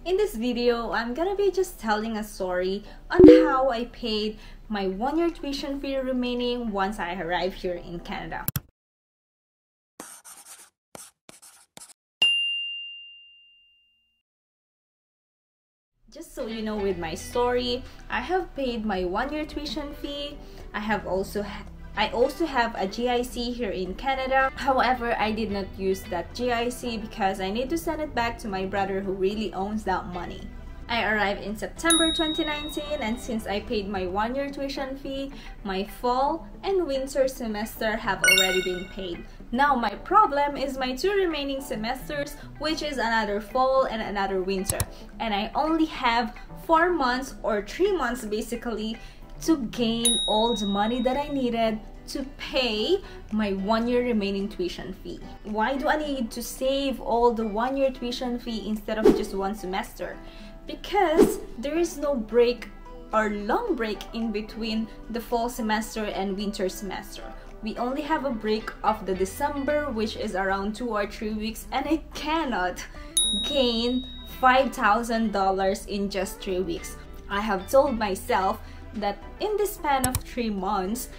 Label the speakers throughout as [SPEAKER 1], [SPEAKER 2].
[SPEAKER 1] In this video, I'm gonna be just telling a story on how I paid my 1-year tuition fee remaining once I arrived here in Canada. Just so you know, with my story, I have paid my 1-year tuition fee. I also have a GIC here in Canada. However, I did not use that GIC because I need to send it back to my brother who really owns that money. I arrived in September 2019, and since I paid my 1-year tuition fee, my fall and winter semester have already been paid. Now my problem is my 2 remaining semesters, which is another fall and another winter, and I only have 4 months or 3 months basically to gain all the money that I needed to pay my 1-year remaining tuition fee. Why do I need to save all the 1-year tuition fee instead of just 1 semester? Because there is no break or long break in between the fall semester and winter semester. We only have a break of the December, which is around 2 or 3 weeks, and I cannot gain $5,000 in just 3 weeks. I have told myself that in the span of 3 months,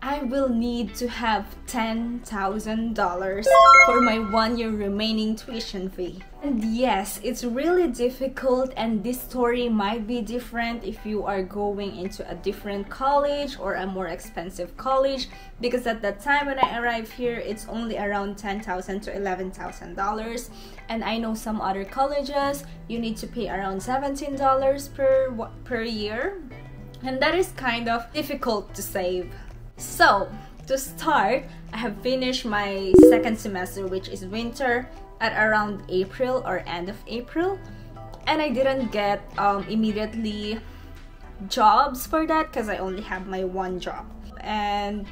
[SPEAKER 1] I will need to have $10,000 for my 1-year remaining tuition fee. And yes, it's really difficult, and this story might be different if you are going into a different college or a more expensive college, because at that time when I arrived here, it's only around $10,000 to $11,000, and I know some other colleges you need to pay around $17 per year, and that is kind of difficult to save. So, to start, I have finished my 2nd semester, which is winter, at around April or end of April, and I didn't get immediately jobs for that because I only have my 1 job. And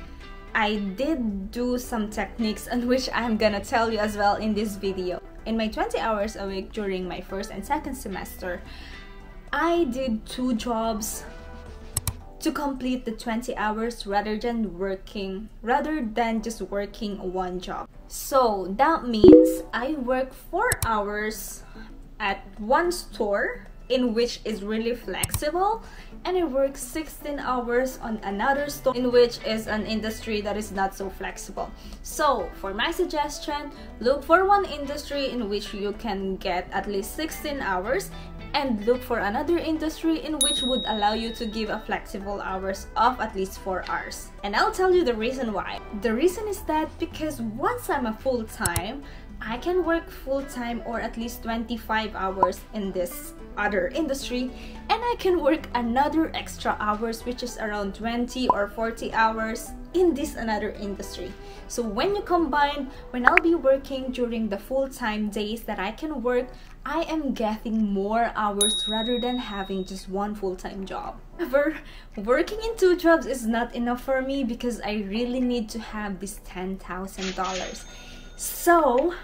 [SPEAKER 1] I did do some techniques on which I'm gonna tell you as well in this video. In my 20 hours a week during my 1st and 2nd semester, I did 2 jobs to complete the 20 hours rather than just working 1 job. So that means I work 4 hours at 1 store in which is really flexible, and I work 16 hours on another store in which is an industry that is not so flexible. So for my suggestion, look for one industry in which you can get at least 16 hours, and look for another industry in which would allow you to give a flexible hours of at least 4 hours. And I'll tell you the reason why. The reason is that because once I'm a full-time, I can work full-time or at least 25 hours in this other industry, and I can work another extra hours, which is around 20 or 40 hours in this another industry. So when you combine, when I'll be working during the full-time days that I can work, I am getting more hours rather than having just 1 full-time job. However, working in 2 jobs is not enough for me because I really need to have this $10,000. So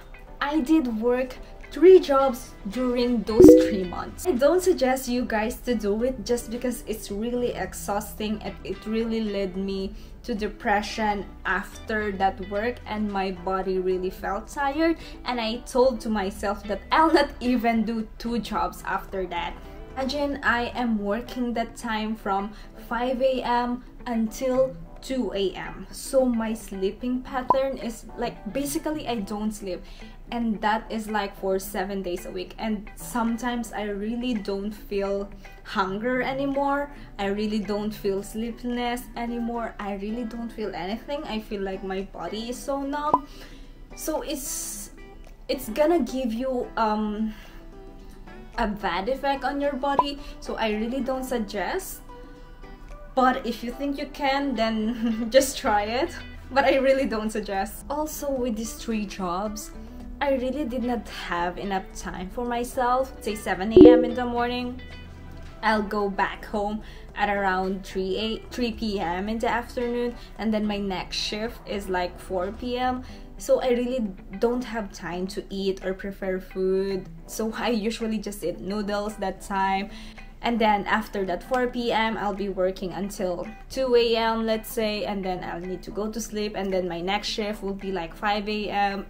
[SPEAKER 1] I did work 3 jobs during those 3 months. I don't suggest you guys to do it just because it's really exhausting, and it really led me to depression after that work, and my body really felt tired, and I told to myself that I'll not even do 2 jobs after that. Imagine I am working that time from 5 a.m. until 2 a.m. So my sleeping pattern is like, basically I don't sleep, and that is like for 7 days a week. And sometimes I really don't feel hunger anymore, I really don't feel sleepiness anymore, I really don't feel anything. I feel like my body is so numb. So it's gonna give you a bad effect on your body, so I really don't suggest. But if you think you can, then just try it. But I really don't suggest. Also, with these 3 jobs, I really did not have enough time for myself. Say 7 a.m. in the morning, I'll go back home at around 3 p.m. in the afternoon, and then my next shift is like 4 p.m. So I really don't have time to eat or prepare food. So I usually just eat noodles that time. And then after that 4 p.m. I'll be working until 2 a.m. let's say, and then I'll need to go to sleep, and then my next shift will be like 5 a.m.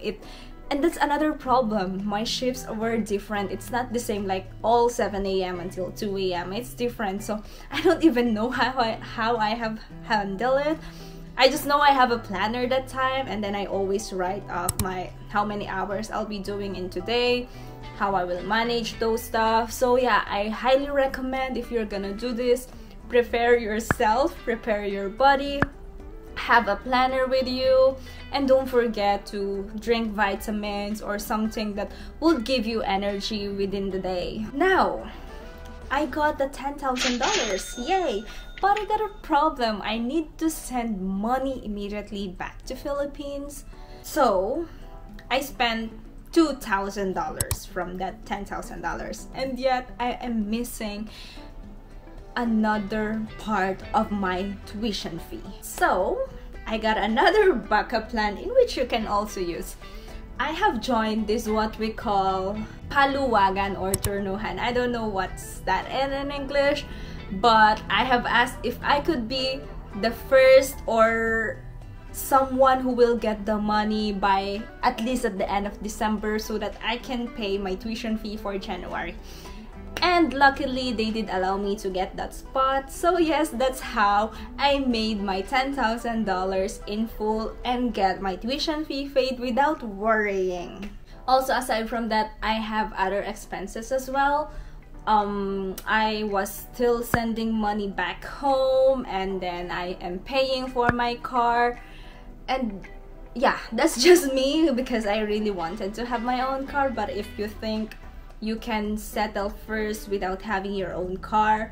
[SPEAKER 1] And that's another problem. My shifts were different. It's not the same like all 7 a.m. until 2 a.m. It's different. So I don't even know how I have handled it. I just know I have a planner that time, and then I always write off how many hours I'll be doing in today, how I will manage those stuff. So yeah, I highly recommend, if you're gonna do this, prepare yourself, prepare your body, have a planner with you, and don't forget to drink vitamins or something that will give you energy within the day. Now, I got the $10,000, yay! But I got a problem. I need to send money immediately back to Philippines. So I spent $2,000 from that $10,000, and yet I am missing another part of my tuition fee. So I got another backup plan in which you can also use. I have joined this what we call paluwagan or turnuhan. I don't know what's that in English, but I have asked if I could be the first or someone who will get the money by at least at the end of December, so that I can pay my tuition fee for January. And luckily they did allow me to get that spot. So yes, that's how I made my $10,000 in full and get my tuition fee paid without worrying. Also, aside from that, I have other expenses as well. I was still sending money back home, and then I am paying for my car. And yeah, that's just me, because I really wanted to have my own car. But if you think you can settle first without having your own car,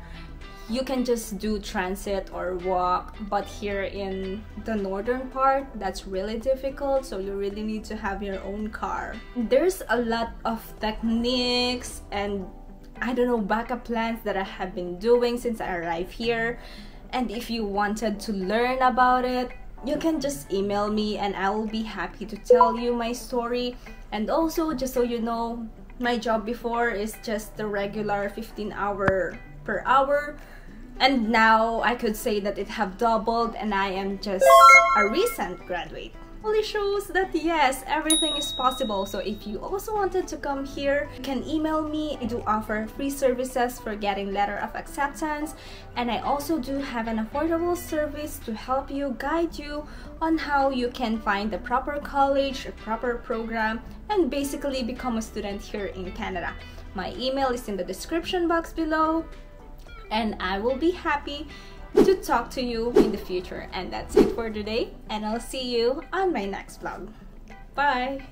[SPEAKER 1] you can just do transit or walk. But here in the northern part, that's really difficult, so you really need to have your own car. There's a lot of techniques and I don't know, backup plans that I have been doing since I arrived here. And if you wanted to learn about it, you can just email me and I will be happy to tell you my story. And also, just so you know, my job before is just the regular 15 per hour, and now I could say that it have doubled, and I am just a recent graduate. Only shows that yes, everything is possible. So if you also wanted to come here, you can email me. I do offer free services for getting letter of acceptance, and I also do have an affordable service to help you, guide you on how you can find the proper college, a proper program, and basically become a student here in Canada. My email is in the description box below, and I will be happy to talk to you in the future. And that's it for today, and I'll see you on my next vlog. Bye!